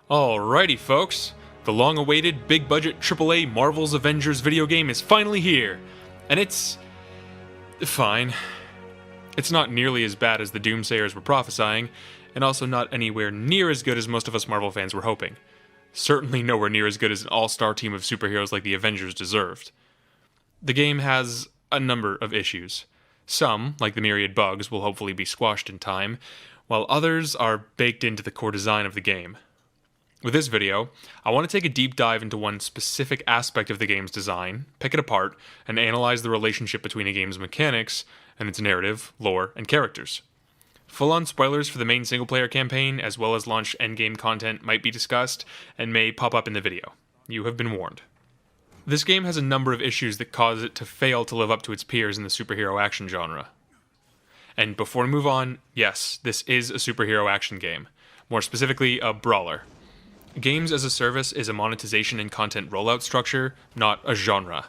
Alrighty, folks. The long-awaited, big-budget AAA Marvel's Avengers video game is finally here, and it's fine. It's not nearly as bad as the Doomsayers were prophesying, and also not anywhere near as good as most of us Marvel fans were hoping. Certainly nowhere near as good as an all-star team of superheroes like the Avengers deserved. The game has a number of issues. Some, like the myriad bugs, will hopefully be squashed in time, while others are baked into the core design of the game. With this video, I want to take a deep dive into one specific aspect of the game's design, pick it apart, and analyze the relationship between a game's mechanics and its narrative, lore, and characters. Full-on spoilers for the main single-player campaign, as well as launch endgame content, might be discussed and may pop up in the video. You have been warned. This game has a number of issues that cause it to fail to live up to its peers in the superhero action genre. And before we move on, yes, this is a superhero action game. More specifically, a brawler. Games as a service is a monetization and content rollout structure, not a genre.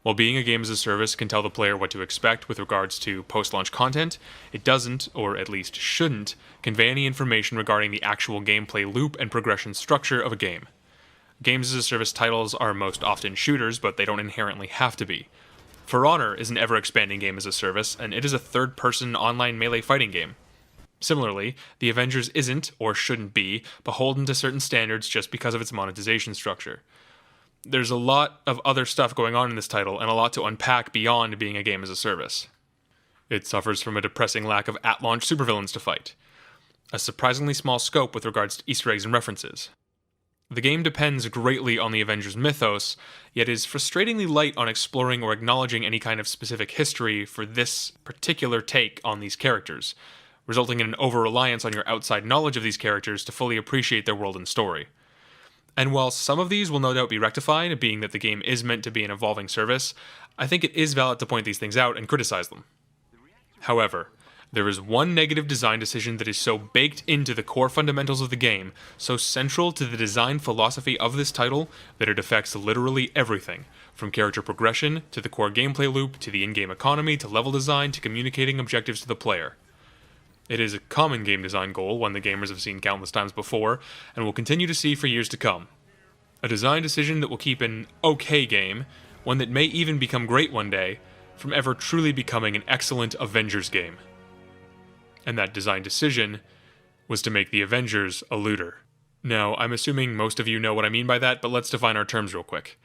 While being a game as a service can tell the player what to expect with regards to post-launch content, it doesn't, or at least shouldn't, convey any information regarding the actual gameplay loop and progression structure of a game. Games as a service titles are most often shooters, but they don't inherently have to be. For Honor is an ever-expanding game as a service, and it is a third-person online melee fighting game. Similarly, the Avengers isn't, or shouldn't be, beholden to certain standards just because of its monetization structure. There's a lot of other stuff going on in this title, and a lot to unpack beyond being a game as a service. It suffers from a depressing lack of at-launch supervillains to fight, a surprisingly small scope with regards to Easter eggs and references. The game depends greatly on the Avengers mythos, yet is frustratingly light on exploring or acknowledging any kind of specific history for this particular take on these characters, resulting in an over-reliance on your outside knowledge of these characters to fully appreciate their world and story. And while some of these will no doubt be rectified, being that the game is meant to be an evolving service, I think it is valid to point these things out and criticize them. However, there is one negative design decision that is so baked into the core fundamentals of the game, so central to the design philosophy of this title, that it affects literally everything, from character progression, to the core gameplay loop, to the in-game economy, to level design, to communicating objectives to the player. It is a common game design goal, one the gamers have seen countless times before, and will continue to see for years to come. A design decision that will keep an okay game, one that may even become great one day, from ever truly becoming an excellent Avengers game. And that design decision was to make the Avengers a looter. Now, I'm assuming most of you know what I mean by that, but let's define our terms real quick.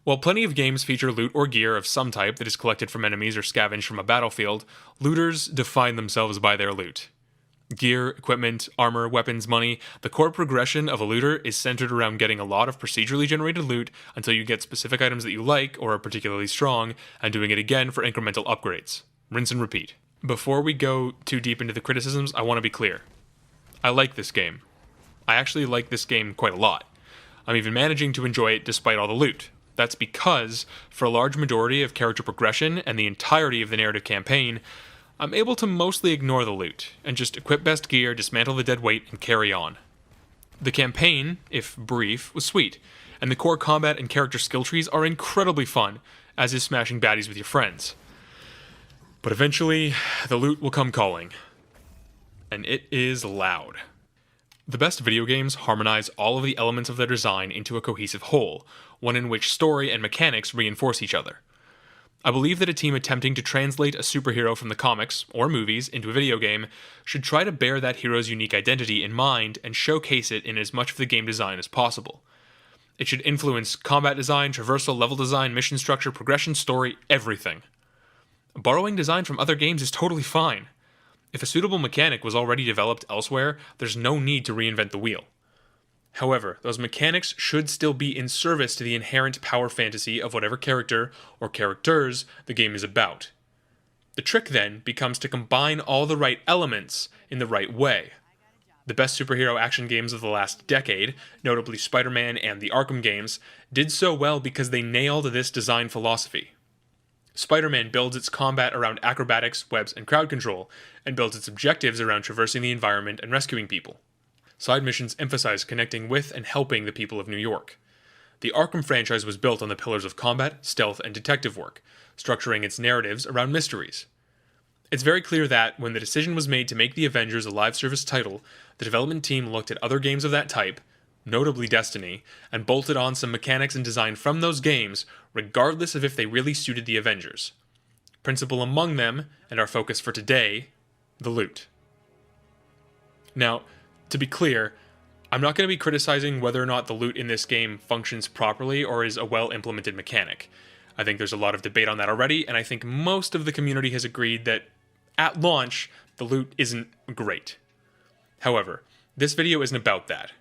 While plenty of games feature loot or gear of some type that is collected from enemies or scavenged from a battlefield, looters define themselves by their loot. Gear, equipment, armor, weapons, money, the core progression of a looter is centered around getting a lot of procedurally generated loot until you get specific items that you like or are particularly strong, and doing it again for incremental upgrades. Rinse and repeat. Before we go too deep into the criticisms, I want to be clear. I like this game. I actually like this game quite a lot. I'm even managing to enjoy it despite all the loot. That's because, for a large majority of character progression and the entirety of the narrative campaign, I'm able to mostly ignore the loot, and just equip best gear, dismantle the dead weight, and carry on. The campaign, if brief, was sweet, and the core combat and character skill trees are incredibly fun, as is smashing baddies with your friends. But eventually, the loot will come calling. And it is loud. The best video games harmonize all of the elements of their design into a cohesive whole, one in which story and mechanics reinforce each other. I believe that a team attempting to translate a superhero from the comics, or movies, into a video game should try to bear that hero's unique identity in mind and showcase it in as much of the game design as possible. It should influence combat design, traversal, level design, mission structure, progression, story, everything. Borrowing design from other games is totally fine. If a suitable mechanic was already developed elsewhere, there's no need to reinvent the wheel. However, those mechanics should still be in service to the inherent power fantasy of whatever character, or characters, the game is about. The trick then becomes to combine all the right elements in the right way. The best superhero action games of the last decade, notably Spider-Man and the Arkham games, did so well because they nailed this design philosophy. Spider-Man builds its combat around acrobatics, webs, and crowd control, and builds its objectives around traversing the environment and rescuing people. Side missions emphasize connecting with and helping the people of New York. The Arkham franchise was built on the pillars of combat, stealth, and detective work, structuring its narratives around mysteries. It's very clear that, when the decision was made to make the Avengers a live service title, the development team looked at other games of that type, notably Destiny, and bolted on some mechanics and design from those games, regardless of if they really suited the Avengers. Principal among them, and our focus for today, the loot. Now, to be clear, I'm not going to be criticizing whether or not the loot in this game functions properly or is a well-implemented mechanic. I think there's a lot of debate on that already, and I think most of the community has agreed that, at launch, the loot isn't great. However, this video isn't about that.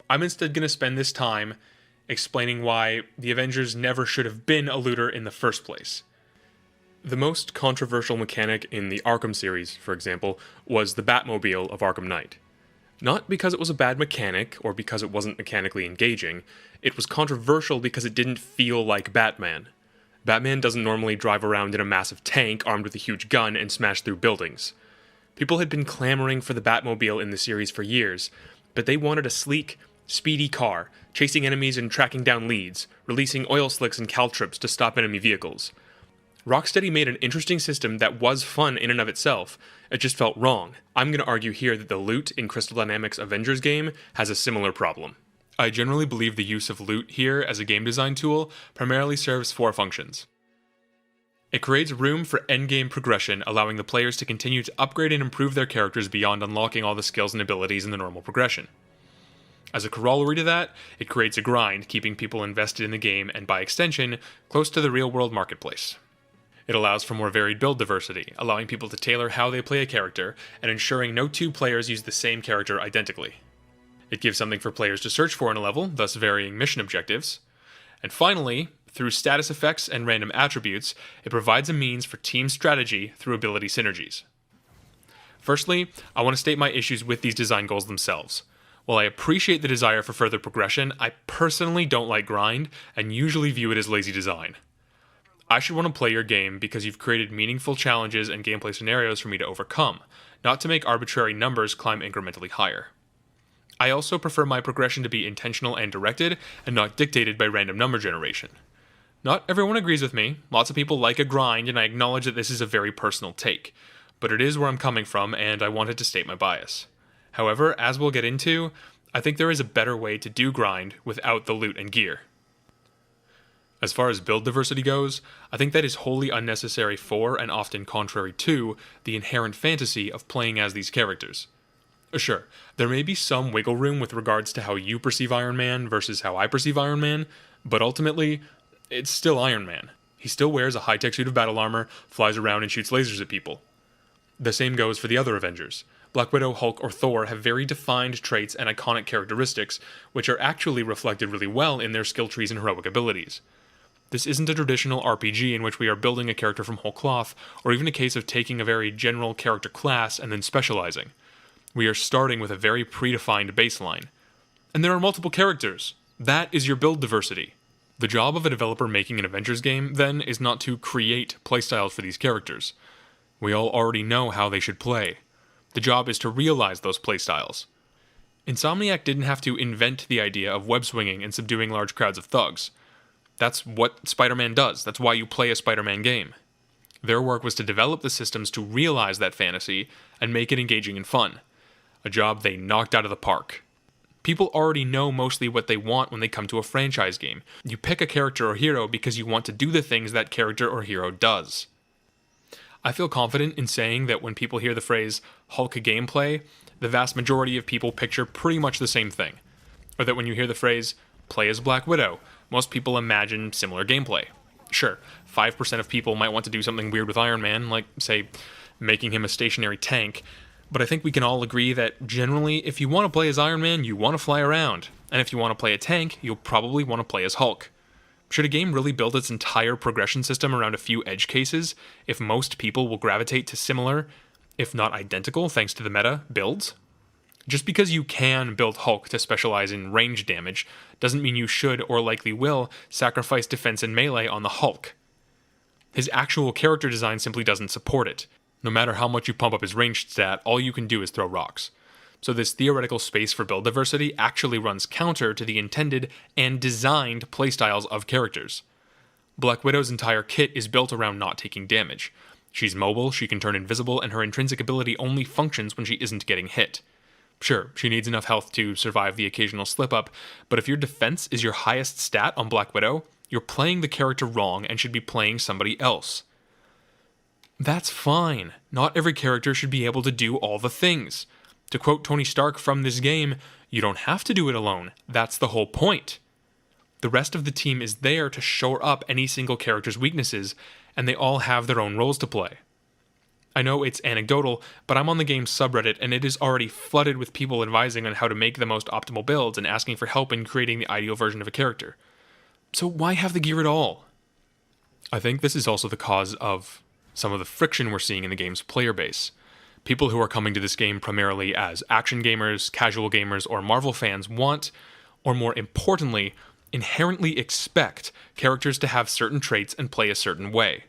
I'm instead going to spend this time explaining why the Avengers never should have been a looter in the first place. The most controversial mechanic in the Arkham series, for example, was the Batmobile of Arkham Knight. Not because it was a bad mechanic, or because it wasn't mechanically engaging, it was controversial because it didn't feel like Batman. Batman doesn't normally drive around in a massive tank armed with a huge gun and smash through buildings. People had been clamoring for the Batmobile in the series for years, but they wanted a sleek, speedy car, chasing enemies and tracking down leads, releasing oil slicks and caltrops to stop enemy vehicles. Rocksteady made an interesting system that was fun in and of itself, it just felt wrong. I'm going to argue here that the loot in Crystal Dynamics Avengers game has a similar problem. I generally believe the use of loot here as a game design tool primarily serves four functions. It creates room for endgame progression, allowing the players to continue to upgrade and improve their characters beyond unlocking all the skills and abilities in the normal progression. As a corollary to that, it creates a grind, keeping people invested in the game and, by extension, close to the real-world marketplace. It allows for more varied build diversity, allowing people to tailor how they play a character and ensuring no two players use the same character identically. It gives something for players to search for in a level, thus varying mission objectives. And finally, through status effects and random attributes, it provides a means for team strategy through ability synergies. Firstly, I want to state my issues with these design goals themselves. While I appreciate the desire for further progression, I personally don't like grind and usually view it as lazy design. I should want to play your game because you've created meaningful challenges and gameplay scenarios for me to overcome, not to make arbitrary numbers climb incrementally higher. I also prefer my progression to be intentional and directed, and not dictated by random number generation. Not everyone agrees with me, lots of people like a grind, and I acknowledge that this is a very personal take, but it is where I'm coming from, and I wanted to state my bias. However, as we'll get into, I think there is a better way to do grind without the loot and gear. As far as build diversity goes, I think that is wholly unnecessary for, and often contrary to, the inherent fantasy of playing as these characters. Sure, there may be some wiggle room with regards to how you perceive Iron Man versus how I perceive Iron Man, but ultimately, it's still Iron Man. He still wears a high-tech suit of battle armor, flies around and shoots lasers at people. The same goes for the other Avengers. Black Widow, Hulk, or Thor have very defined traits and iconic characteristics, which are actually reflected really well in their skill trees and heroic abilities. This isn't a traditional RPG in which we are building a character from whole cloth, or even a case of taking a very general character class and then specializing. We are starting with a very predefined baseline. And there are multiple characters. That is your build diversity. The job of a developer making an Avengers game, then, is not to create playstyles for these characters. We all already know how they should play. The job is to realize those playstyles. Insomniac didn't have to invent the idea of web-swinging and subduing large crowds of thugs. That's what Spider-Man does. That's why you play a Spider-Man game. Their work was to develop the systems to realize that fantasy and make it engaging and fun. A job they knocked out of the park. People already know mostly what they want when they come to a franchise game. You pick a character or hero because you want to do the things that character or hero does. I feel confident in saying that when people hear the phrase Hulk gameplay, the vast majority of people picture pretty much the same thing. Or that when you hear the phrase play as Black Widow, most people imagine similar gameplay. Sure, 5% of people might want to do something weird with Iron Man, like, say, making him a stationary tank, but I think we can all agree that generally, if you want to play as Iron Man, you want to fly around, and if you want to play a tank, you'll probably want to play as Hulk. Should a game really build its entire progression system around a few edge cases, if most people will gravitate to similar, if not identical thanks to the meta, builds? Just because you can build Hulk to specialize in range damage doesn't mean you should or likely will sacrifice defense and melee on the Hulk. His actual character design simply doesn't support it. No matter how much you pump up his ranged stat, all you can do is throw rocks. So this theoretical space for build diversity actually runs counter to the intended and designed playstyles of characters. Black Widow's entire kit is built around not taking damage. She's mobile, she can turn invisible, and her intrinsic ability only functions when she isn't getting hit. Sure, she needs enough health to survive the occasional slip-up, but if your defense is your highest stat on Black Widow, you're playing the character wrong and should be playing somebody else. That's fine. Not every character should be able to do all the things. To quote Tony Stark from this game, you don't have to do it alone. That's the whole point. The rest of the team is there to shore up any single character's weaknesses, and they all have their own roles to play. I know it's anecdotal, but I'm on the game's subreddit and it is already flooded with people advising on how to make the most optimal builds and asking for help in creating the ideal version of a character. So why have the gear at all? I think this is also the cause of some of the friction we're seeing in the game's player base. People who are coming to this game primarily as action gamers, casual gamers, or Marvel fans want, or more importantly, inherently expect characters to have certain traits and play a certain way.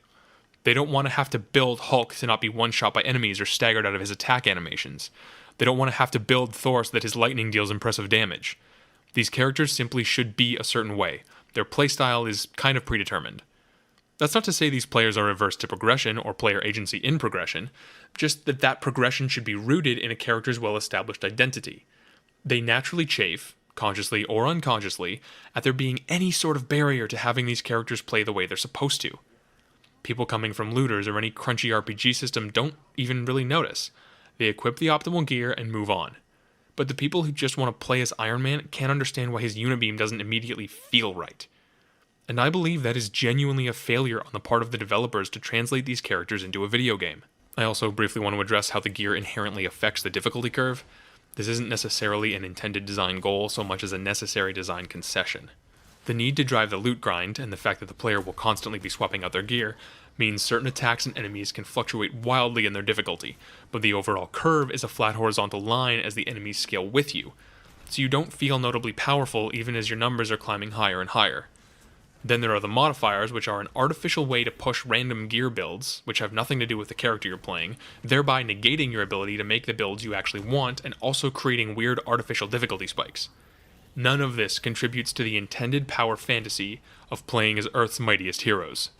They don't want to have to build Hulk to not be one-shot by enemies or staggered out of his attack animations. They don't want to have to build Thor so that his lightning deals impressive damage. These characters simply should be a certain way. Their playstyle is kind of predetermined. That's not to say these players are averse to progression or player agency in progression, just that that progression should be rooted in a character's well-established identity. They naturally chafe, consciously or unconsciously, at there being any sort of barrier to having these characters play the way they're supposed to. People coming from looters or any crunchy RPG system don't even really notice. They equip the optimal gear and move on. But the people who just want to play as Iron Man can't understand why his unibeam doesn't immediately feel right. And I believe that is genuinely a failure on the part of the developers to translate these characters into a video game. I also briefly want to address how the gear inherently affects the difficulty curve. This isn't necessarily an intended design goal so much as a necessary design concession. The need to drive the loot grind, and the fact that the player will constantly be swapping out their gear, means certain attacks and enemies can fluctuate wildly in their difficulty, but the overall curve is a flat horizontal line as the enemies scale with you, so you don't feel notably powerful even as your numbers are climbing higher and higher. Then there are the modifiers, which are an artificial way to push random gear builds, which have nothing to do with the character you're playing, thereby negating your ability to make the builds you actually want and also creating weird artificial difficulty spikes. None of this contributes to the intended power fantasy of playing as Earth's mightiest heroes.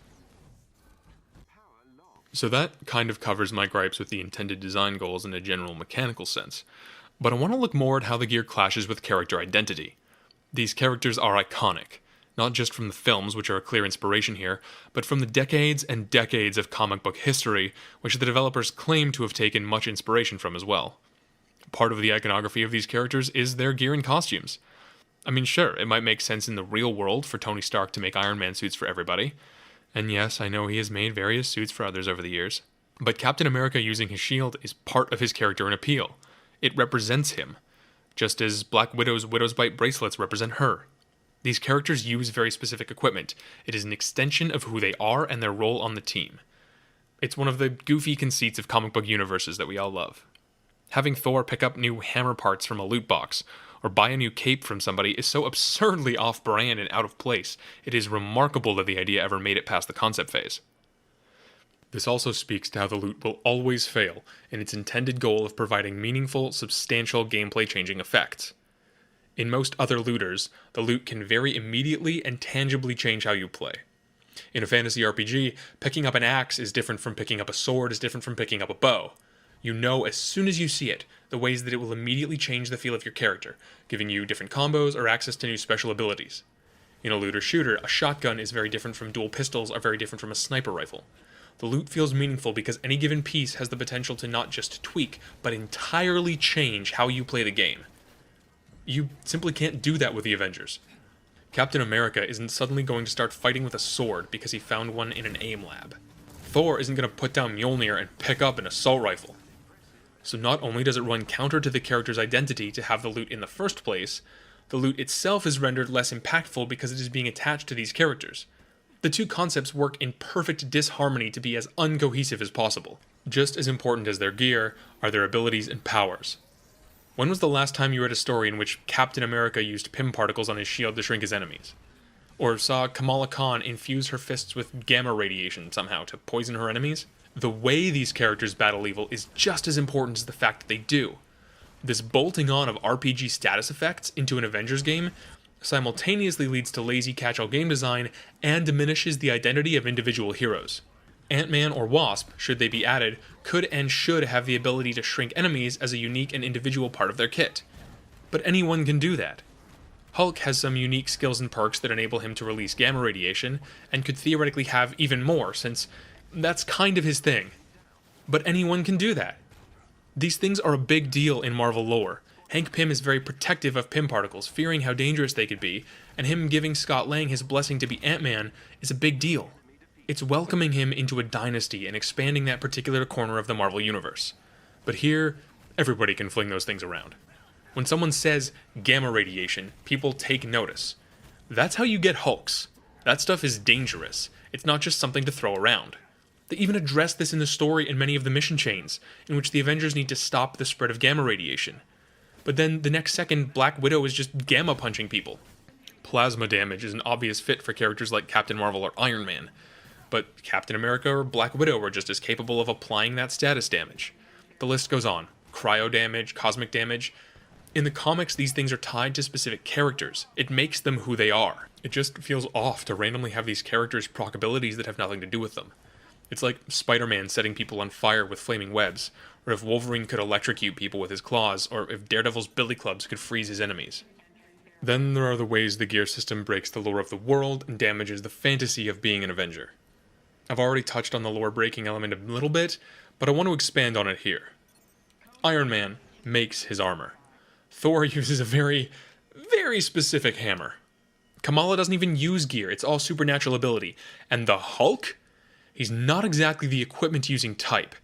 So that kind of covers my gripes with the intended design goals in a general mechanical sense, but I want to look more at how the gear clashes with character identity. These characters are iconic, not just from the films, which are a clear inspiration here, but from the decades and decades of comic book history, which the developers claim to have taken much inspiration from as well. Part of the iconography of these characters is their gear and costumes. I mean, sure, it might make sense in the real world for Tony Stark to make Iron Man suits for everybody. And yes, I know he has made various suits for others over the years. But Captain America using his shield is part of his character and appeal. It represents him, just as Black Widow's Widow's Bite bracelets represent her. These characters use very specific equipment. It is an extension of who they are and their role on the team. It's one of the goofy conceits of comic book universes that we all love. Having Thor pick up new hammer parts from a loot box, or buy a new cape from somebody is so absurdly off-brand and out of place, it is remarkable that the idea ever made it past the concept phase. This also speaks to how the loot will always fail in its intended goal of providing meaningful, substantial gameplay-changing effects. In most other looters, the loot can very immediately and tangibly change how you play. In a fantasy RPG, picking up an axe is different from picking up a sword is different from picking up a bow. You know as soon as you see it, the ways that it will immediately change the feel of your character, giving you different combos or access to new special abilities. In a looter-shooter, a shotgun is very different from dual pistols or very different from a sniper rifle. The loot feels meaningful because any given piece has the potential to not just tweak, but entirely change how you play the game. You simply can't do that with the Avengers. Captain America isn't suddenly going to start fighting with a sword because he found one in an aim lab. Thor isn't going to put down Mjolnir and pick up an assault rifle. So not only does it run counter to the character's identity to have the loot in the first place, the loot itself is rendered less impactful because it is being attached to these characters. The two concepts work in perfect disharmony to be as uncohesive as possible. Just as important as their gear are their abilities and powers. When was the last time you read a story in which Captain America used Pym particles on his shield to shrink his enemies? Or saw Kamala Khan infuse her fists with gamma radiation somehow to poison her enemies? The way these characters battle evil is just as important as the fact that they do. This bolting on of RPG status effects into an Avengers game simultaneously leads to lazy catch-all game design and diminishes the identity of individual heroes. Ant-Man or Wasp, should they be added, could and should have the ability to shrink enemies as a unique and individual part of their kit. But anyone can do that. Hulk has some unique skills and perks that enable him to release gamma radiation, and could theoretically have even more, since that's kind of his thing. But anyone can do that. These things are a big deal in Marvel lore. Hank Pym is very protective of Pym particles, fearing how dangerous they could be, and him giving Scott Lang his blessing to be Ant-Man is a big deal. It's welcoming him into a dynasty and expanding that particular corner of the Marvel Universe. But here, everybody can fling those things around. When someone says gamma radiation, people take notice. That's how you get Hulks. That stuff is dangerous. It's not just something to throw around. They even address this in the story in many of the mission chains, in which the Avengers need to stop the spread of gamma radiation. But then the next second, Black Widow is just gamma punching people. Plasma damage is an obvious fit for characters like Captain Marvel or Iron Man, but Captain America or Black Widow are just as capable of applying that status damage. The list goes on. Cryo damage, cosmic damage. In the comics, these things are tied to specific characters. It makes them who they are. It just feels off to randomly have these characters proc abilities that have nothing to do with them. It's like Spider-Man setting people on fire with flaming webs, or if Wolverine could electrocute people with his claws, or if Daredevil's billy clubs could freeze his enemies. Then there are the ways the gear system breaks the lore of the world and damages the fantasy of being an Avenger. I've already touched on the lore breaking element a little bit, but I want to expand on it here. Iron Man makes his armor. Thor uses a very, very specific hammer. Kamala doesn't even use gear, it's all supernatural ability. And the Hulk? He's not exactly the equipment-using type.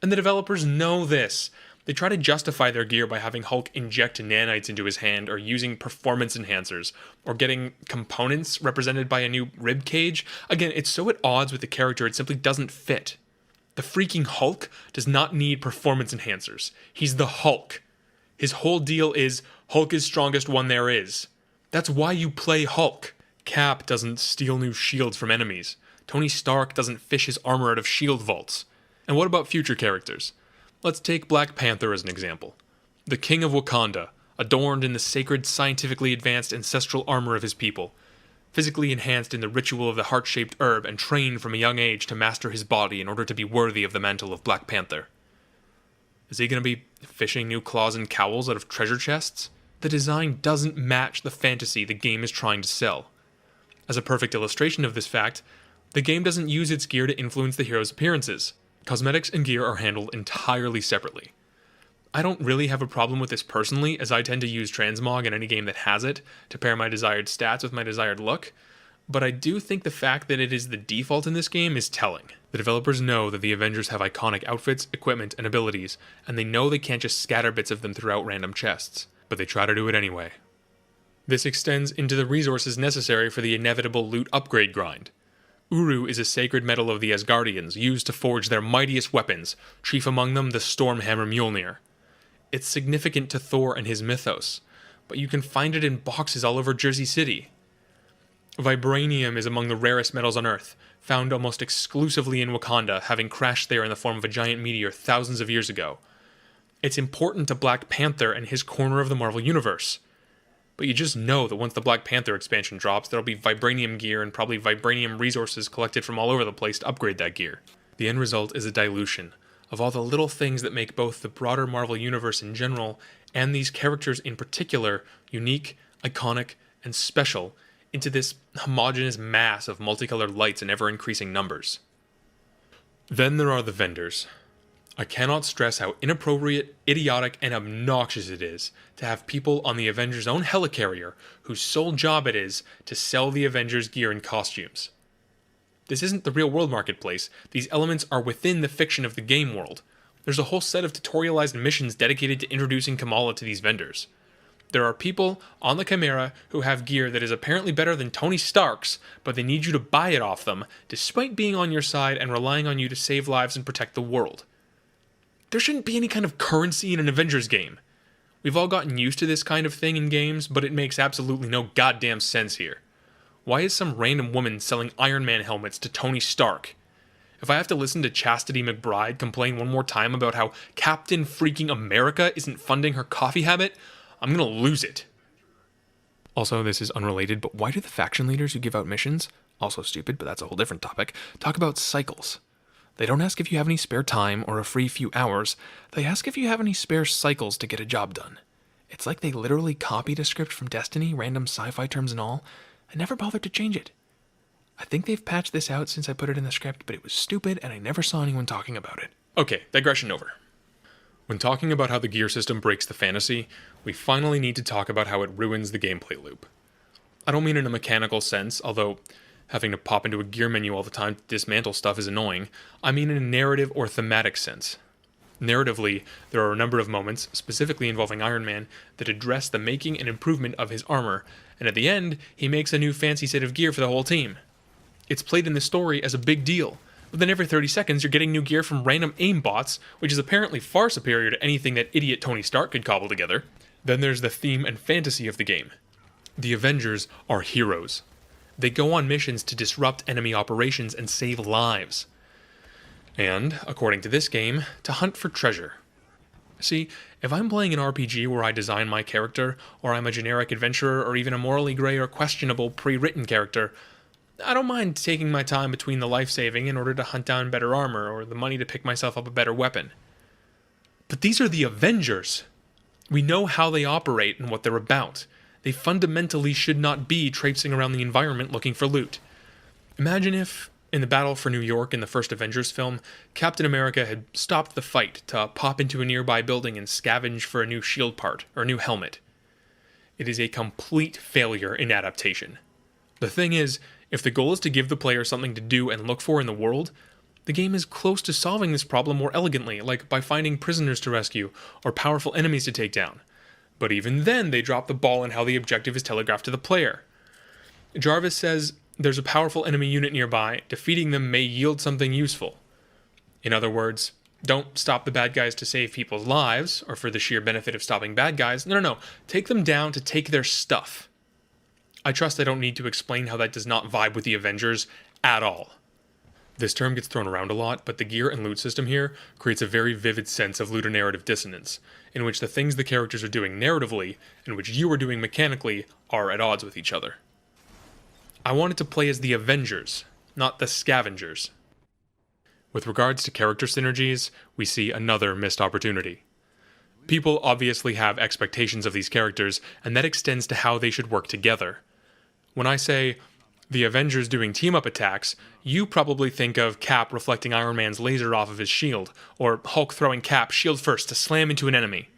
And the developers know this. They try to justify their gear by having Hulk inject nanites into his hand, or using performance enhancers, or getting components represented by a new rib cage. Again, it's so at odds with the character it simply doesn't fit. The freaking Hulk does not need performance enhancers. He's the Hulk. His whole deal is, Hulk is strongest one there is. That's why you play Hulk. Cap doesn't steal new shields from enemies. Tony Stark doesn't fish his armor out of shield vaults. And what about future characters? Let's take Black Panther as an example. The King of Wakanda, adorned in the sacred, scientifically advanced ancestral armor of his people, physically enhanced in the ritual of the heart-shaped herb, and trained from a young age to master his body in order to be worthy of the mantle of Black Panther. Is he going to be fishing new claws and cowls out of treasure chests? The design doesn't match the fantasy the game is trying to sell. As a perfect illustration of this fact, the game doesn't use its gear to influence the hero's appearances. Cosmetics and gear are handled entirely separately. I don't really have a problem with this personally, as I tend to use transmog in any game that has it to pair my desired stats with my desired look, but I do think the fact that it is the default in this game is telling. The developers know that the Avengers have iconic outfits, equipment, and abilities, and they know they can't just scatter bits of them throughout random chests, but they try to do it anyway. This extends into the resources necessary for the inevitable loot upgrade grind. Uru is a sacred metal of the Asgardians, used to forge their mightiest weapons, chief among them the Stormhammer Mjolnir. It's significant to Thor and his mythos, but you can find it in boxes all over Jersey City. Vibranium is among the rarest metals on Earth, found almost exclusively in Wakanda, having crashed there in the form of a giant meteor thousands of years ago. It's important to Black Panther and his corner of the Marvel Universe. But you just know that once the Black Panther expansion drops, there'll be vibranium gear and probably vibranium resources collected from all over the place to upgrade that gear. The end result is a dilution of all the little things that make both the broader Marvel Universe in general, and these characters in particular, unique, iconic, and special, into this homogeneous mass of multicolored lights in ever-increasing numbers. Then there are the vendors. I cannot stress how inappropriate, idiotic, and obnoxious it is to have people on the Avengers' own helicarrier whose sole job it is to sell the Avengers' gear and costumes. This isn't the real-world marketplace. These elements are within the fiction of the game world. There's a whole set of tutorialized missions dedicated to introducing Kamala to these vendors. There are people on the Chimera who have gear that is apparently better than Tony Stark's, but they need you to buy it off them, despite being on your side and relying on you to save lives and protect the world. There shouldn't be any kind of currency in an Avengers game. We've all gotten used to this kind of thing in games, but it makes absolutely no goddamn sense here. Why is some random woman selling Iron Man helmets to Tony Stark? If I have to listen to Chastity McBride complain one more time about how Captain freaking America isn't funding her coffee habit, I'm gonna lose it. Also, this is unrelated, but why do the faction leaders who give out missions, also stupid, but that's a whole different topic, talk about cycles? They don't ask if you have any spare time or a free few hours, they ask if you have any spare cycles to get a job done. It's like they literally copied a script from Destiny, random sci-fi terms and all, and never bothered to change it. I think they've patched this out since I put it in the script, but it was stupid and I never saw anyone talking about it. Okay, digression over. When talking about how the gear system breaks the fantasy, we finally need to talk about how it ruins the gameplay loop. I don't mean in a mechanical sense, although having to pop into a gear menu all the time to dismantle stuff is annoying. I mean in a narrative or thematic sense. Narratively, there are a number of moments, specifically involving Iron Man, that address the making and improvement of his armor, and at the end, he makes a new fancy set of gear for the whole team. It's played in the story as a big deal, but then every 30 seconds you're getting new gear from random aimbots, which is apparently far superior to anything that idiot Tony Stark could cobble together. Then there's the theme and fantasy of the game. The Avengers are heroes. They go on missions to disrupt enemy operations and save lives. And, according to this game, to hunt for treasure. See, if I'm playing an RPG where I design my character, or I'm a generic adventurer, or even a morally grey or questionable pre-written character, I don't mind taking my time between the life-saving in order to hunt down better armor, or the money to pick myself up a better weapon. But these are the Avengers! We know how they operate and what they're about. They fundamentally should not be traipsing around the environment looking for loot. Imagine if, in the battle for New York in the first Avengers film, Captain America had stopped the fight to pop into a nearby building and scavenge for a new shield part, or a new helmet. It is a complete failure in adaptation. The thing is, if the goal is to give the player something to do and look for in the world, the game is close to solving this problem more elegantly, like by finding prisoners to rescue, or powerful enemies to take down. But even then, they drop the ball in how the objective is telegraphed to the player. Jarvis says, there's a powerful enemy unit nearby, defeating them may yield something useful. In other words, don't stop the bad guys to save people's lives, or for the sheer benefit of stopping bad guys. No. Take them down to take their stuff. I trust I don't need to explain how that does not vibe with the Avengers at all. This term gets thrown around a lot, but the gear and loot system here creates a very vivid sense of looter-narrative dissonance, in which the things the characters are doing narratively, and which you are doing mechanically, are at odds with each other. I wanted to play as the Avengers, not the Scavengers. With regards to character synergies, we see another missed opportunity. People obviously have expectations of these characters, and that extends to how they should work together. When I say, the Avengers doing team-up attacks, you probably think of Cap reflecting Iron Man's laser off of his shield, or Hulk throwing Cap shield first to slam into an enemy.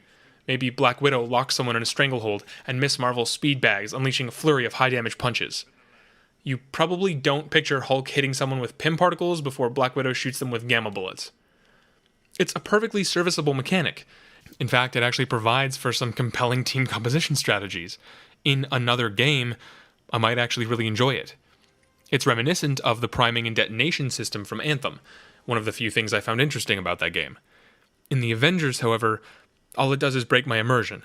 Maybe Black Widow locks someone in a stranglehold, and Miss Marvel speed bags, unleashing a flurry of high-damage punches. You probably don't picture Hulk hitting someone with Pym particles before Black Widow shoots them with gamma bullets. It's a perfectly serviceable mechanic. In fact, it actually provides for some compelling team composition strategies. In another game, I might actually really enjoy it. It's reminiscent of the priming and detonation system from Anthem, one of the few things I found interesting about that game. In the Avengers, however, all it does is break my immersion.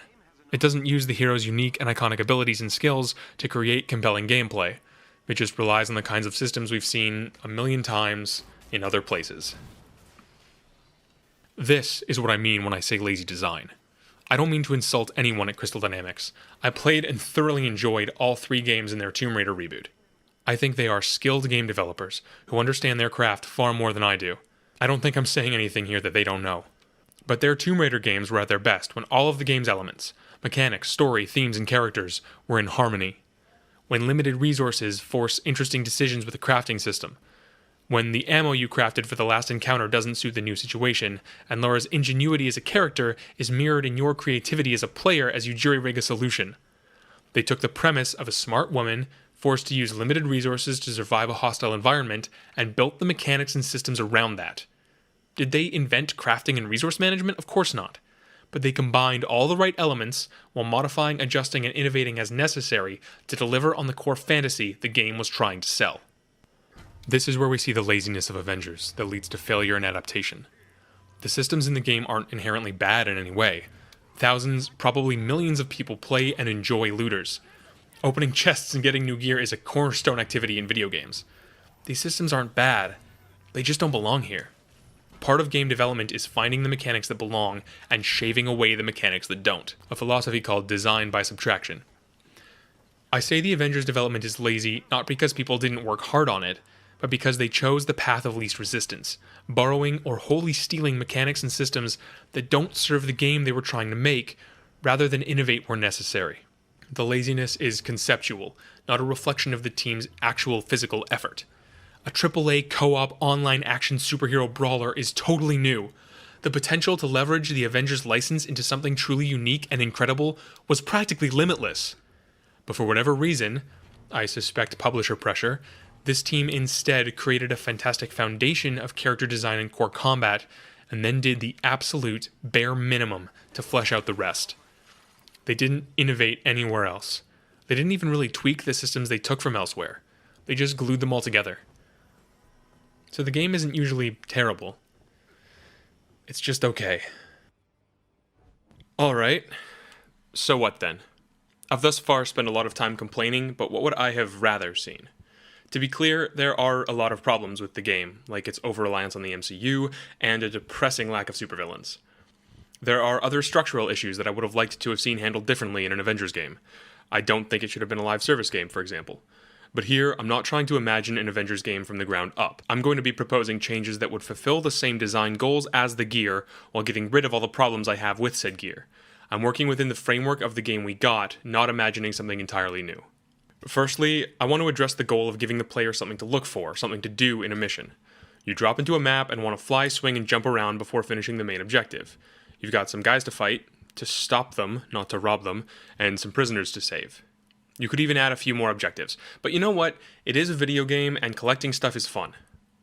It doesn't use the hero's unique and iconic abilities and skills to create compelling gameplay. It just relies on the kinds of systems we've seen a million times in other places. This is what I mean when I say lazy design. I don't mean to insult anyone at Crystal Dynamics. I played and thoroughly enjoyed all 3 games in their Tomb Raider reboot. I think they are skilled game developers who understand their craft far more than I do. I don't think I'm saying anything here that they don't know. But their Tomb Raider games were at their best when all of the game's elements, mechanics, story, themes, and characters were in harmony. When limited resources force interesting decisions with the crafting system. When the ammo you crafted for the last encounter doesn't suit the new situation, and Laura's ingenuity as a character is mirrored in your creativity as a player as you jury-rig a solution. They took the premise of a smart woman forced to use limited resources to survive a hostile environment and built the mechanics and systems around that. Did they invent crafting and resource management? Of course not. But they combined all the right elements while modifying, adjusting, and innovating as necessary to deliver on the core fantasy the game was trying to sell. This is where we see the laziness of Avengers that leads to failure in adaptation. The systems in the game aren't inherently bad in any way. Thousands, probably millions of people play and enjoy looters. Opening chests and getting new gear is a cornerstone activity in video games. These systems aren't bad, they just don't belong here. Part of game development is finding the mechanics that belong and shaving away the mechanics that don't, a philosophy called design by subtraction. I say the Avengers development is lazy not because people didn't work hard on it, but because they chose the path of least resistance, borrowing or wholly stealing mechanics and systems that don't serve the game they were trying to make, rather than innovate where necessary. The laziness is conceptual, not a reflection of the team's actual physical effort. A AAA co-op online action superhero brawler is totally new. The potential to leverage the Avengers license into something truly unique and incredible was practically limitless. But for whatever reason, I suspect publisher pressure, this team instead created a fantastic foundation of character design and core combat, and then did the absolute bare minimum to flesh out the rest. They didn't innovate anywhere else. They didn't even really tweak the systems they took from elsewhere. They just glued them all together. So the game isn't usually terrible. It's just okay. Alright, so what then? I've thus far spent a lot of time complaining, but what would I have rather seen? To be clear, there are a lot of problems with the game, like its over-reliance on the MCU, and a depressing lack of supervillains. There are other structural issues that I would have liked to have seen handled differently in an Avengers game. I don't think it should have been a live service game, for example. But here, I'm not trying to imagine an Avengers game from the ground up. I'm going to be proposing changes that would fulfill the same design goals as the gear, while getting rid of all the problems I have with said gear. I'm working within the framework of the game we got, not imagining something entirely new. Firstly, I want to address the goal of giving the player something to look for, something to do in a mission. You drop into a map and want to fly, swing, and jump around before finishing the main objective. You've got some guys to fight, to stop them, not to rob them, and some prisoners to save. You could even add a few more objectives. But you know what? It is a video game, and collecting stuff is fun.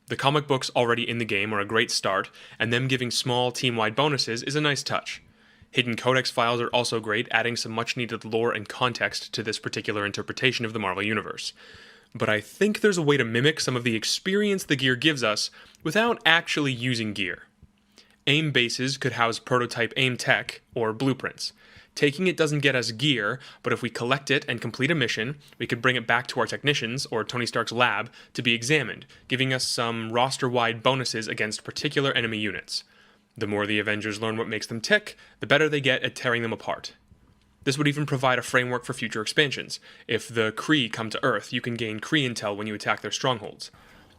The comic books already in the game are a great start, and them giving small team-wide bonuses is a nice touch. Hidden codex files are also great, adding some much-needed lore and context to this particular interpretation of the Marvel Universe. But I think there's a way to mimic some of the experience the gear gives us without actually using gear. AIM bases could house prototype AIM tech, or blueprints. Taking it doesn't get us gear, but if we collect it and complete a mission, we could bring it back to our technicians, or Tony Stark's lab, to be examined, giving us some roster-wide bonuses against particular enemy units. The more the Avengers learn what makes them tick, the better they get at tearing them apart. This would even provide a framework for future expansions. If the Kree come to Earth, you can gain Kree intel when you attack their strongholds.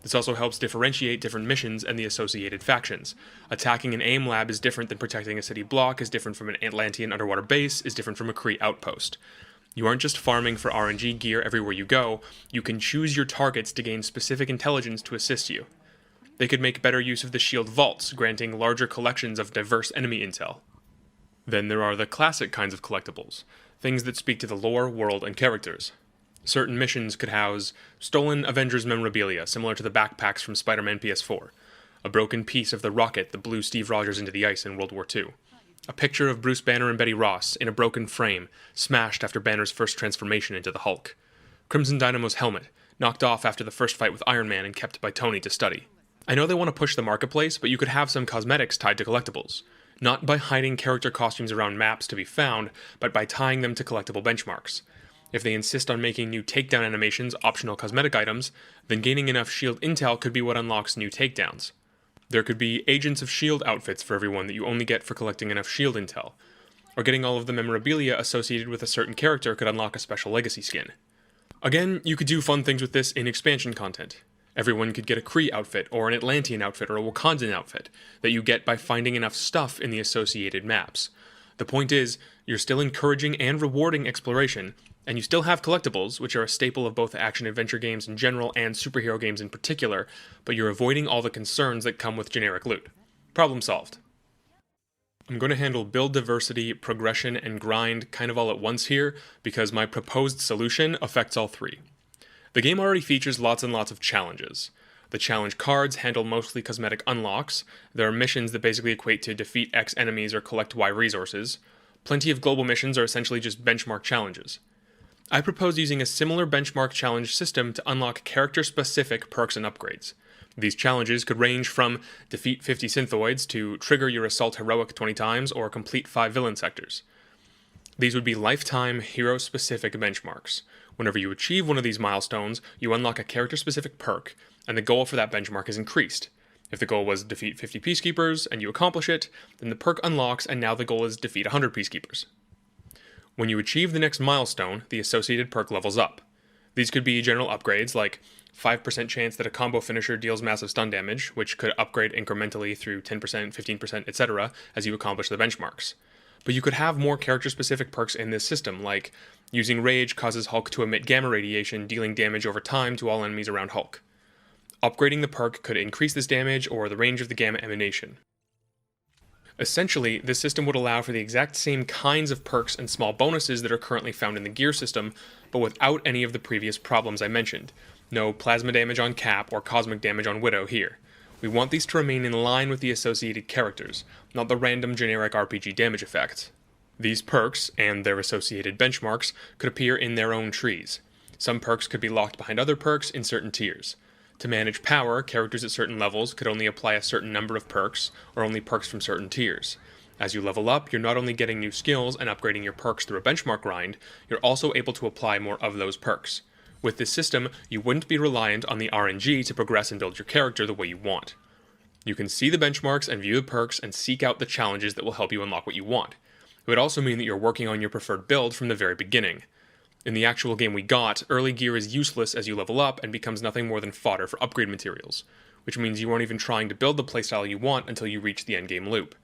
This also helps differentiate different missions and the associated factions. Attacking an AIM lab is different than protecting a city block, is different from an Atlantean underwater base, is different from a Kree outpost. You aren't just farming for RNG gear everywhere you go, you can choose your targets to gain specific intelligence to assist you. They could make better use of the shield vaults, granting larger collections of diverse enemy intel. Then there are the classic kinds of collectibles, things that speak to the lore, world, and characters. Certain missions could house stolen Avengers memorabilia, similar to the backpacks from Spider-Man PS4, a broken piece of the rocket that blew Steve Rogers into the ice in World War II, a picture of Bruce Banner and Betty Ross in a broken frame, smashed after Banner's first transformation into the Hulk, Crimson Dynamo's helmet, knocked off after the first fight with Iron Man and kept by Tony to study. I know they want to push the marketplace, but you could have some cosmetics tied to collectibles. Not by hiding character costumes around maps to be found, but by tying them to collectible benchmarks. If they insist on making new takedown animations optional cosmetic items, then gaining enough SHIELD intel could be what unlocks new takedowns. There could be Agents of SHIELD outfits for everyone that you only get for collecting enough SHIELD intel. Or getting all of the memorabilia associated with a certain character could unlock a special legacy skin. Again, you could do fun things with this in expansion content. Everyone could get a Kree outfit, or an Atlantean outfit, or a Wakandan outfit, that you get by finding enough stuff in the associated maps. The point is, you're still encouraging and rewarding exploration, and you still have collectibles, which are a staple of both action-adventure games in general and superhero games in particular, but you're avoiding all the concerns that come with generic loot. Problem solved. I'm going to handle build diversity, progression, and grind kind of all at once here, because my proposed solution affects all three. The game already features lots and lots of challenges. The challenge cards handle mostly cosmetic unlocks, there are missions that basically equate to defeat X enemies or collect Y resources, plenty of global missions are essentially just benchmark challenges. I propose using a similar benchmark challenge system to unlock character-specific perks and upgrades. These challenges could range from defeat 50 synthoids to trigger your assault heroic 20 times or complete 5 villain sectors. These would be lifetime, hero-specific benchmarks. Whenever you achieve one of these milestones, you unlock a character-specific perk, and the goal for that benchmark is increased. If the goal was defeat 50 peacekeepers, and you accomplish it, then the perk unlocks and now the goal is defeat 100 peacekeepers. When you achieve the next milestone, the associated perk levels up. These could be general upgrades like 5% chance that a combo finisher deals massive stun damage, which could upgrade incrementally through 10%, 15%, etc. as you accomplish the benchmarks. But you could have more character-specific perks in this system, like using Rage causes Hulk to emit gamma radiation, dealing damage over time to all enemies around Hulk. Upgrading the perk could increase this damage or the range of the gamma emanation. Essentially, this system would allow for the exact same kinds of perks and small bonuses that are currently found in the gear system, but without any of the previous problems I mentioned. No plasma damage on Cap or cosmic damage on Widow here. We want these to remain in line with the associated characters, not the random generic RPG damage effects. These perks, and their associated benchmarks, could appear in their own trees. Some perks could be locked behind other perks in certain tiers. To manage power, characters at certain levels could only apply a certain number of perks, or only perks from certain tiers. As you level up, you're not only getting new skills and upgrading your perks through a benchmark grind, you're also able to apply more of those perks. With this system, you wouldn't be reliant on the RNG to progress and build your character the way you want. You can see the benchmarks and view the perks and seek out the challenges that will help you unlock what you want. It would also mean that you're working on your preferred build from the very beginning. In the actual game we got, early gear is useless as you level up and becomes nothing more than fodder for upgrade materials, which means you aren't even trying to build the playstyle you want until you reach the endgame loop.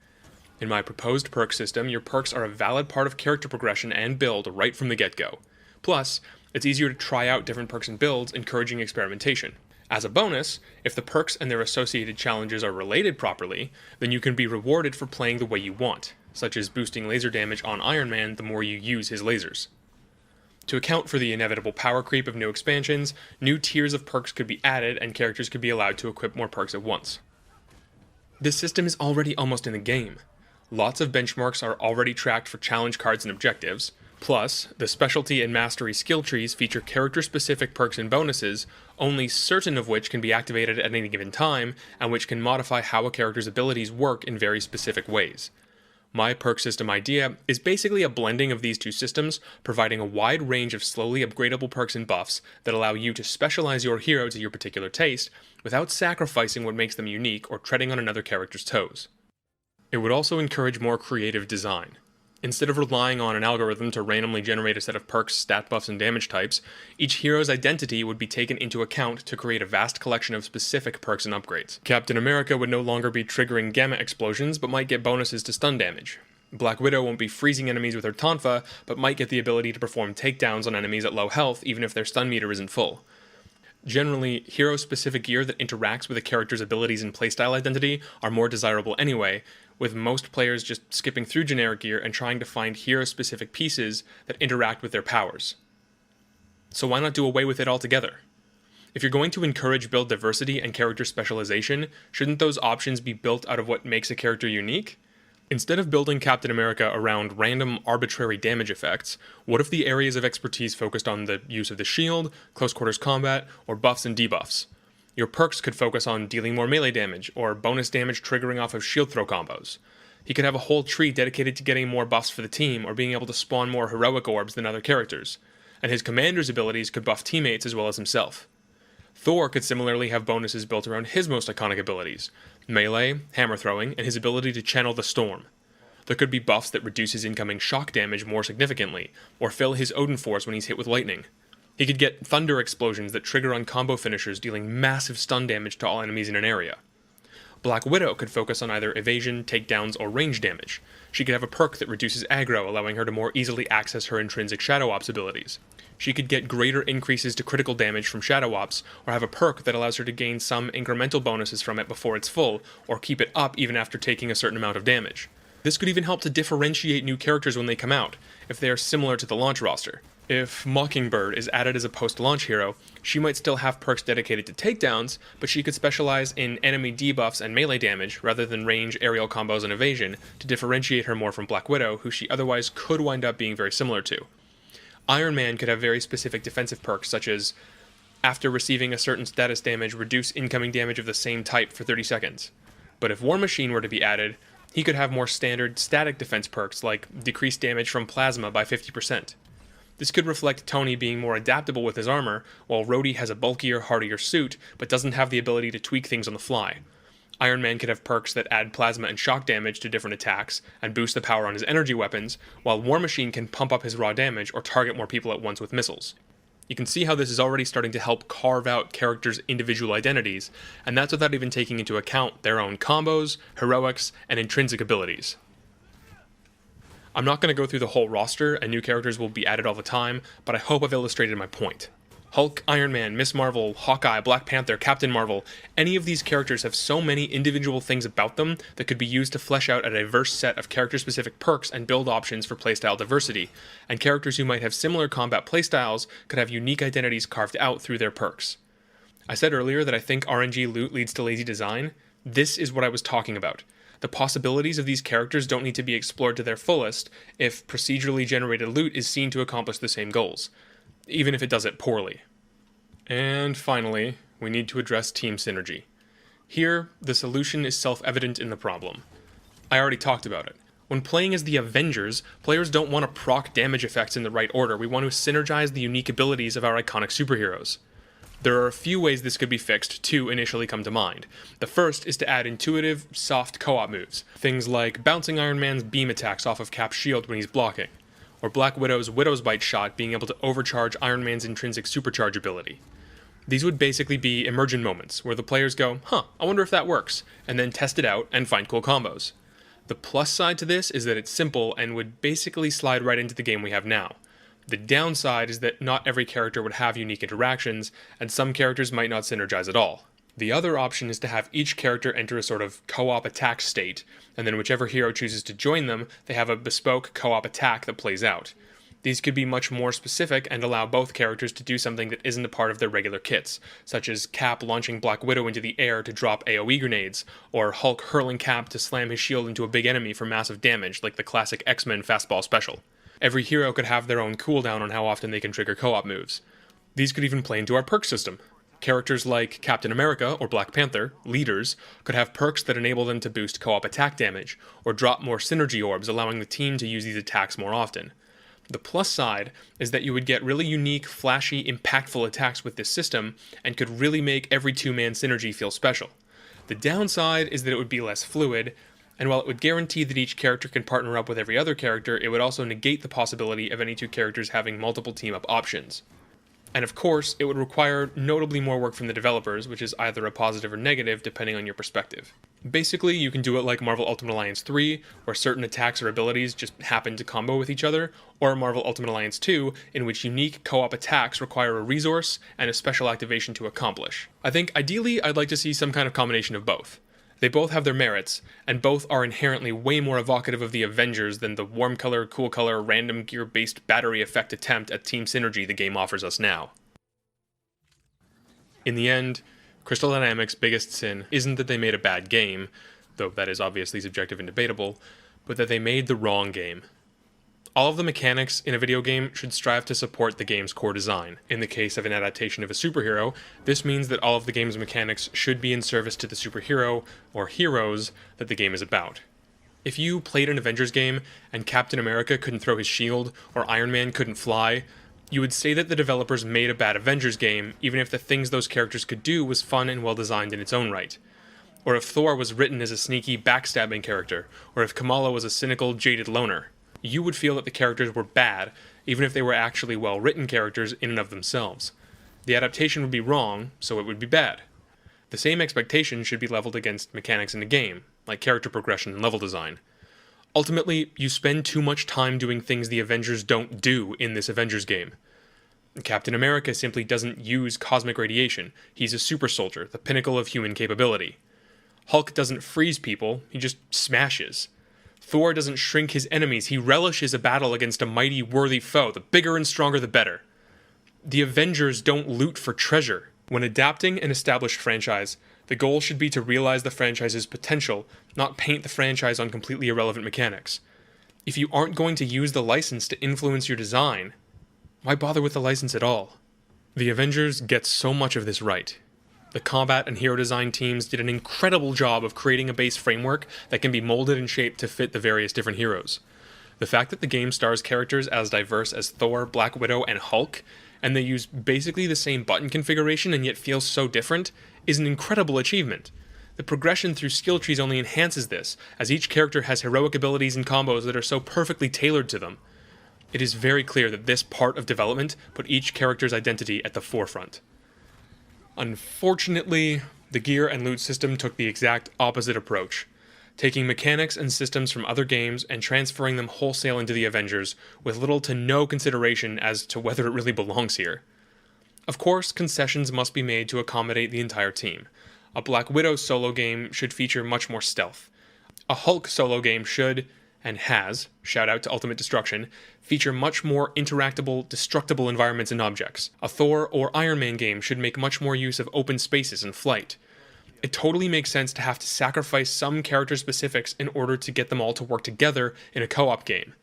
In my proposed perk system, your perks are a valid part of character progression and build right from the get-go. Plus, it's easier to try out different perks and builds, encouraging experimentation. As a bonus, if the perks and their associated challenges are related properly, then you can be rewarded for playing the way you want, such as boosting laser damage on Iron Man the more you use his lasers. To account for the inevitable power creep of new expansions, new tiers of perks could be added and characters could be allowed to equip more perks at once. This system is already almost in the game. Lots of benchmarks are already tracked for challenge cards and objectives. Plus, the specialty and mastery skill trees feature character-specific perks and bonuses, only certain of which can be activated at any given time, and which can modify how a character's abilities work in very specific ways. My perk system idea is basically a blending of these two systems, providing a wide range of slowly upgradable perks and buffs that allow you to specialize your hero to your particular taste, without sacrificing what makes them unique or treading on another character's toes. It would also encourage more creative design. Instead of relying on an algorithm to randomly generate a set of perks, stat buffs, and damage types, each hero's identity would be taken into account to create a vast collection of specific perks and upgrades. Captain America would no longer be triggering gamma explosions, but might get bonuses to stun damage. Black Widow won't be freezing enemies with her tonfa, but might get the ability to perform takedowns on enemies at low health even if their stun meter isn't full. Generally, hero-specific gear that interacts with a character's abilities and playstyle identity are more desirable anyway, with most players just skipping through generic gear and trying to find hero-specific pieces that interact with their powers. So why not do away with it altogether? If you're going to encourage build diversity and character specialization, shouldn't those options be built out of what makes a character unique? Instead of building Captain America around random arbitrary damage effects, what if the areas of expertise focused on the use of the shield, close quarters combat, or buffs and debuffs? Your perks could focus on dealing more melee damage, or bonus damage triggering off of shield throw combos. He could have a whole tree dedicated to getting more buffs for the team, or being able to spawn more heroic orbs than other characters. And his commander's abilities could buff teammates as well as himself. Thor could similarly have bonuses built around his most iconic abilities, melee, hammer throwing, and his ability to channel the storm. There could be buffs that reduce his incoming shock damage more significantly, or fill his Odin Force when he's hit with lightning. He could get thunder explosions that trigger on combo finishers, dealing massive stun damage to all enemies in an area. Black Widow could focus on either evasion, takedowns, or range damage. She could have a perk that reduces aggro, allowing her to more easily access her intrinsic Shadow Ops abilities. She could get greater increases to critical damage from Shadow Ops, or have a perk that allows her to gain some incremental bonuses from it before it's full, or keep it up even after taking a certain amount of damage. This could even help to differentiate new characters when they come out, if they are similar to the launch roster. If Mockingbird is added as a post-launch hero, she might still have perks dedicated to takedowns, but she could specialize in enemy debuffs and melee damage rather than range, aerial combos, and evasion to differentiate her more from Black Widow, who she otherwise could wind up being very similar to. Iron Man could have very specific defensive perks such as, after receiving a certain status damage, reduce incoming damage of the same type for 30 seconds. But if War Machine were to be added, he could have more standard static defense perks like decrease damage from plasma by 50%. This could reflect Tony being more adaptable with his armor, while Rhodey has a bulkier, hardier suit, but doesn't have the ability to tweak things on the fly. Iron Man could have perks that add plasma and shock damage to different attacks, and boost the power on his energy weapons, while War Machine can pump up his raw damage or target more people at once with missiles. You can see how this is already starting to help carve out characters' individual identities, and that's without even taking into account their own combos, heroics, and intrinsic abilities. I'm not going to go through the whole roster, and new characters will be added all the time, but I hope I've illustrated my point. Hulk, Iron Man, Miss Marvel, Hawkeye, Black Panther, Captain Marvel, any of these characters have so many individual things about them that could be used to flesh out a diverse set of character-specific perks and build options for playstyle diversity, and characters who might have similar combat playstyles could have unique identities carved out through their perks. I said earlier that I think RNG loot leads to lazy design. This is what I was talking about. The possibilities of these characters don't need to be explored to their fullest if procedurally generated loot is seen to accomplish the same goals, even if it does it poorly. And finally, we need to address team synergy. Here, the solution is self-evident in the problem. I already talked about it. When playing as the Avengers, players don't want to proc damage effects in the right order. We want to synergize the unique abilities of our iconic superheroes. There are a few ways this could be fixed. Two initially come to mind. The first is to add intuitive, soft co-op moves. Things like bouncing Iron Man's beam attacks off of Cap's shield when he's blocking, or Black Widow's Widow's Bite shot being able to overcharge Iron Man's intrinsic supercharge ability. These would basically be immersion moments, where the players go, I wonder if that works, and then test it out and find cool combos. The plus side to this is that it's simple and would basically slide right into the game we have now. The downside is that not every character would have unique interactions, and some characters might not synergize at all. The other option is to have each character enter a sort of co-op attack state, and then whichever hero chooses to join them, they have a bespoke co-op attack that plays out. These could be much more specific and allow both characters to do something that isn't a part of their regular kits, such as Cap launching Black Widow into the air to drop AoE grenades, or Hulk hurling Cap to slam his shield into a big enemy for massive damage, like the classic X-Men fastball special. Every hero could have their own cooldown on how often they can trigger co-op moves. These could even play into our perk system. Characters like Captain America or Black Panther, leaders, could have perks that enable them to boost co-op attack damage, or drop more synergy orbs, allowing the team to use these attacks more often. The plus side is that you would get really unique, flashy, impactful attacks with this system, and could really make every two-man synergy feel special. The downside is that it would be less fluid, and while it would guarantee that each character can partner up with every other character, it would also negate the possibility of any two characters having multiple team-up options. And of course, it would require notably more work from the developers, which is either a positive or negative depending on your perspective. Basically, you can do it like Marvel Ultimate Alliance 3, where certain attacks or abilities just happen to combo with each other, or Marvel Ultimate Alliance 2, in which unique co-op attacks require a resource and a special activation to accomplish. I think ideally I'd like to see some kind of combination of both. They both have their merits, and both are inherently way more evocative of the Avengers than the warm color, cool color, random gear-based battery effect attempt at team synergy the game offers us now. In the end, Crystal Dynamics' biggest sin isn't that they made a bad game, though that is obviously subjective and debatable, but that they made the wrong game. All of the mechanics in a video game should strive to support the game's core design. In the case of an adaptation of a superhero, this means that all of the game's mechanics should be in service to the superhero, or heroes, that the game is about. If you played an Avengers game, and Captain America couldn't throw his shield, or Iron Man couldn't fly, you would say that the developers made a bad Avengers game, even if the things those characters could do was fun and well designed in its own right. Or if Thor was written as a sneaky, backstabbing character, or if Kamala was a cynical, jaded loner. You would feel that the characters were bad, even if they were actually well-written characters in and of themselves. The adaptation would be wrong, so it would be bad. The same expectation should be leveled against mechanics in the game, like character progression and level design. Ultimately, you spend too much time doing things the Avengers don't do in this Avengers game. Captain America simply doesn't use cosmic radiation. He's a super soldier, the pinnacle of human capability. Hulk doesn't freeze people, he just smashes. Thor doesn't shrink his enemies, he relishes a battle against a mighty, worthy foe. The bigger and stronger the better. The Avengers don't loot for treasure. When adapting an established franchise, the goal should be to realize the franchise's potential, not paint the franchise on completely irrelevant mechanics. If you aren't going to use the license to influence your design, why bother with the license at all? The Avengers get so much of this right. The combat and hero design teams did an incredible job of creating a base framework that can be molded and shaped to fit the various different heroes. The fact that the game stars characters as diverse as Thor, Black Widow, and Hulk, and they use basically the same button configuration and yet feel so different, is an incredible achievement. The progression through skill trees only enhances this, as each character has heroic abilities and combos that are so perfectly tailored to them. It is very clear that this part of development put each character's identity at the forefront. Unfortunately, the gear and loot system took the exact opposite approach, taking mechanics and systems from other games and transferring them wholesale into the Avengers with little to no consideration as to whether it really belongs here. Of course, concessions must be made to accommodate the entire team. A Black Widow solo game should feature much more stealth. A Hulk solo game should, and has, shout out to Ultimate Destruction, feature much more interactable, destructible environments and objects. A Thor or Iron Man game should make much more use of open spaces and flight. It totally makes sense to have to sacrifice some character specifics in order to get them all to work together in a co-op game.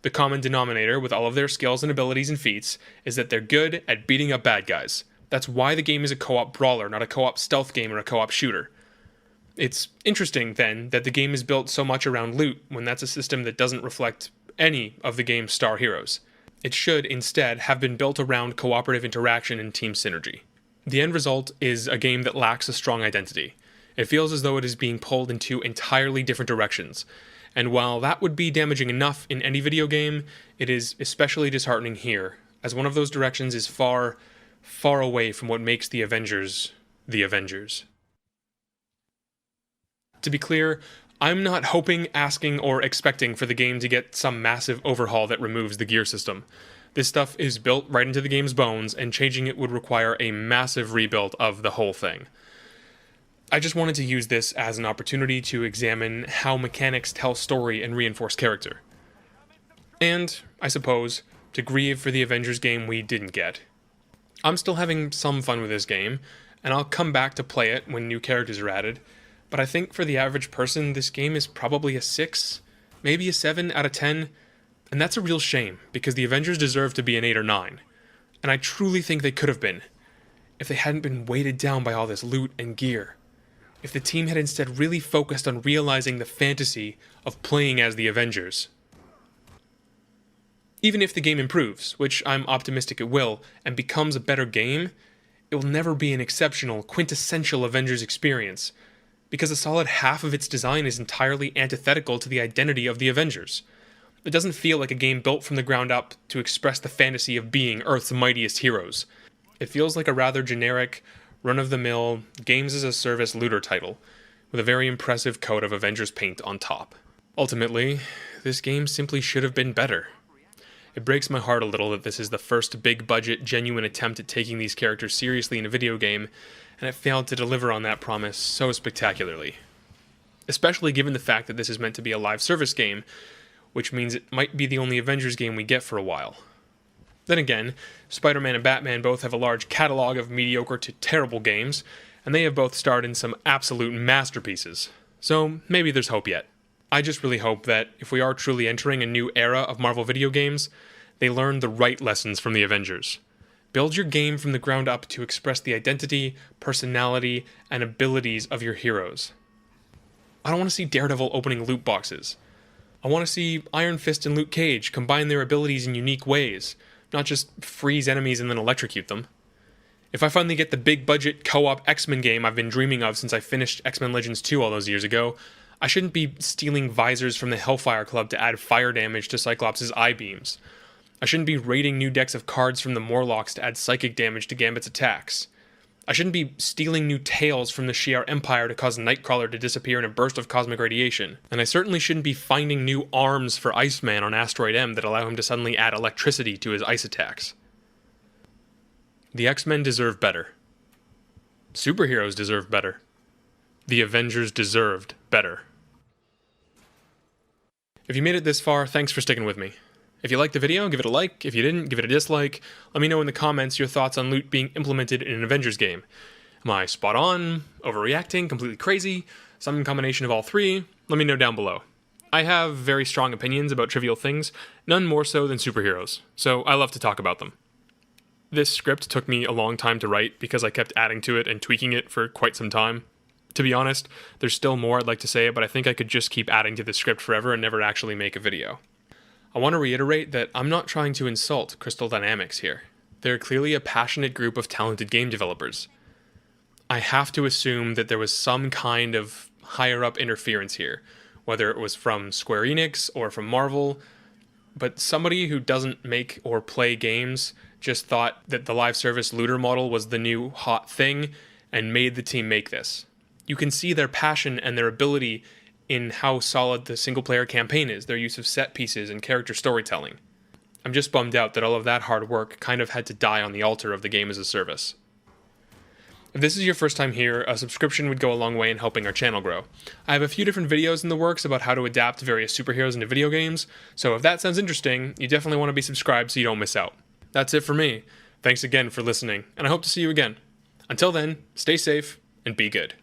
The common denominator with all of their skills and abilities and feats is that they're good at beating up bad guys. That's why the game is a co-op brawler, not a co-op stealth game or a co-op shooter. It's interesting, then, that the game is built so much around loot when that's a system that doesn't reflect any of the game's star heroes. It should, instead, have been built around cooperative interaction and team synergy. The end result is a game that lacks a strong identity. It feels as though it is being pulled in two entirely different directions, and while that would be damaging enough in any video game, it is especially disheartening here, as one of those directions is far, far away from what makes the Avengers the Avengers. To be clear, I'm not hoping, asking, or expecting for the game to get some massive overhaul that removes the gear system. This stuff is built right into the game's bones, and changing it would require a massive rebuild of the whole thing. I just wanted to use this as an opportunity to examine how mechanics tell story and reinforce character. And, I suppose, to grieve for the Avengers game we didn't get. I'm still having some fun with this game, and I'll come back to play it when new characters are added, but I think for the average person this game is probably a 6, maybe a 7 out of 10, and that's a real shame, because the Avengers deserve to be an 8 or 9, and I truly think they could have been, if they hadn't been weighted down by all this loot and gear. If the team had instead really focused on realizing the fantasy of playing as the Avengers. Even if the game improves, which I'm optimistic it will, and becomes a better game, it will never be an exceptional, quintessential Avengers experience, because a solid half of its design is entirely antithetical to the identity of the Avengers. It doesn't feel like a game built from the ground up to express the fantasy of being Earth's mightiest heroes. It feels like a rather generic, run-of-the-mill, games-as-a-service looter title, with a very impressive coat of Avengers paint on top. Ultimately, this game simply should have been better. It breaks my heart a little that this is the first big-budget, genuine attempt at taking these characters seriously in a video game, and it failed to deliver on that promise so spectacularly. Especially given the fact that this is meant to be a live service game, which means it might be the only Avengers game we get for a while. Then again, Spider-Man and Batman both have a large catalog of mediocre to terrible games, and they have both starred in some absolute masterpieces, so maybe there's hope yet. I just really hope that, if we are truly entering a new era of Marvel video games, they learn the right lessons from the Avengers. Build your game from the ground up to express the identity, personality, and abilities of your heroes. I don't want to see Daredevil opening loot boxes. I want to see Iron Fist and Luke Cage combine their abilities in unique ways, not just freeze enemies and then electrocute them. If I finally get the big-budget co-op X-Men game I've been dreaming of since I finished X-Men Legends 2 all those years ago, I shouldn't be stealing visors from the Hellfire Club to add fire damage to Cyclops' eye beams. I shouldn't be raiding new decks of cards from the Morlocks to add psychic damage to Gambit's attacks. I shouldn't be stealing new tails from the Shi'ar Empire to cause Nightcrawler to disappear in a burst of cosmic radiation. And I certainly shouldn't be finding new arms for Iceman on Asteroid M that allow him to suddenly add electricity to his ice attacks. The X-Men deserve better. Superheroes deserve better. The Avengers deserved better. If you made it this far, thanks for sticking with me. If you liked the video, give it a like. If you didn't, give it a dislike. Let me know in the comments your thoughts on loot being implemented in an Avengers game. Am I spot on, overreacting, completely crazy, some combination of all three? Let me know down below. I have very strong opinions about trivial things, none more so than superheroes, so I love to talk about them. This script took me a long time to write because I kept adding to it and tweaking it for quite some time. To be honest, there's still more I'd like to say, but I think I could just keep adding to the script forever and never actually make a video. I want to reiterate that I'm not trying to insult Crystal Dynamics here. They're clearly a passionate group of talented game developers. I have to assume that there was some kind of higher-up interference here, whether it was from Square Enix or from Marvel. but somebody who doesn't make or play games just thought that the live service looter model was the new hot thing and made the team make this. You can see their passion and their ability in how solid the single player campaign is, their use of set pieces and character storytelling. I'm just bummed out that all of that hard work kind of had to die on the altar of the game as a service. If this is your first time here, a subscription would go a long way in helping our channel grow. I have a few different videos in the works about how to adapt various superheroes into video games, so if that sounds interesting, you definitely want to be subscribed so you don't miss out. That's it for me. Thanks again for listening, and I hope to see you again. Until then, stay safe and be good.